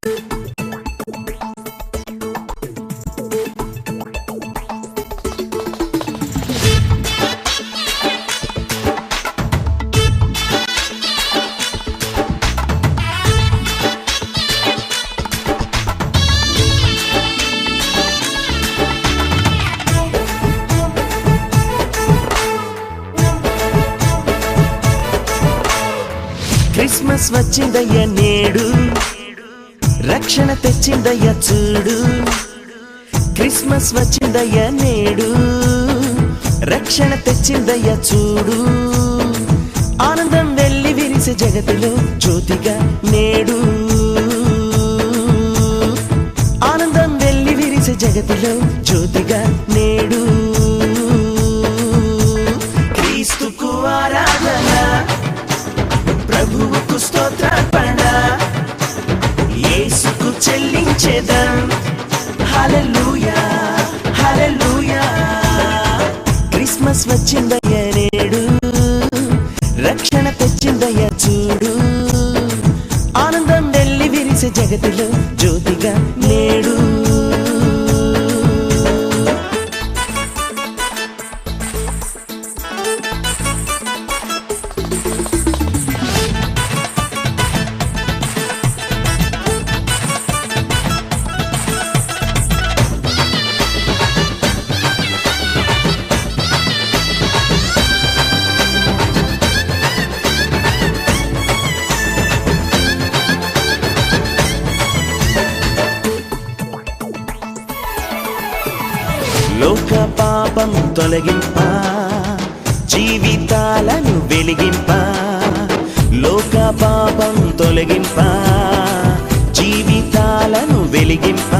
Christmas వచ్చిందయ్య నేడు, రక్షణ తెచ్చిందయ్య చూడు. క్రిస్మస్ వచ్చిందయ్య నేడు, రక్షణ తెచ్చిందయ్య చూడు. ఆనందం వెళ్ళి విరిసే జగతిలో జ్యోతిగా నేడు. ఆనందం వెళ్ళి విరిసే జగతిలో జ్యోతిగా నేడు. క్రీస్తుకు ఆరాధన, ప్రభువుకు స్తోత్రార్పణ, యేసుకు చెల్లించేదం. హల్లెలూయా హల్లెలూయా. క్రిస్మస్ వచ్చిందయ్య నేడు, రక్షణ తెచ్చిందయ్య చూడు. ఆనందం వెళ్ళి విరిసే జగతిలో జ్యోతిగా నేడు. లోక పాపం తొలగింప, జీవితాలను వెలిగింప. లోక పాపం తొలగింప, జీవితాలను వెలిగింప.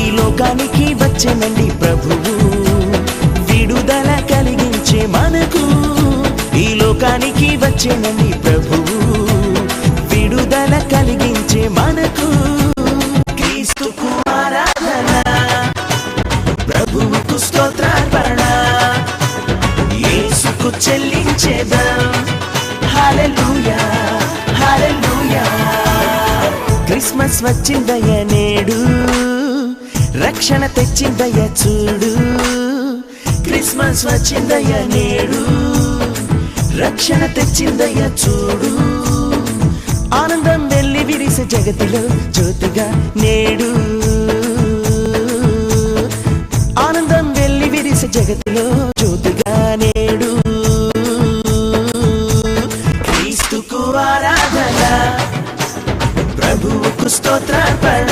ఈ లోకానికి వచ్చెనండి ప్రభువు, విడుదల కలిగించే మనకు. ఈ లోకానికి వచ్చెనండి ప్రభువు, విడుదల కలిగించే మనకు. క్రీస్తుకు ఆరాధన, ప్రభువుకు స్తోత్రార్పణ, యేసుకు చెల్లించేదం. హల్లెలూయా హల్లెలూయా. క్రిస్మస్ వచ్చిందయ్య నేడు, రక్షణ తెచ్చిందయ్య చూడు. క్రిస్మస్ వచ్చిందయ్య నేడు, రక్షణ తెచ్చిందయ్య చూడు. ఆనందం వెళ్ళి విరిసే జగతిలో జ్యోతిగా నేడు. ఆనందం వెళ్ళి విరిసే జగతిలో జ్యోతిగా నేడు. క్రీస్తుకు ఆరాధన, ప్రభువుకు స్తోత్రార్పణ,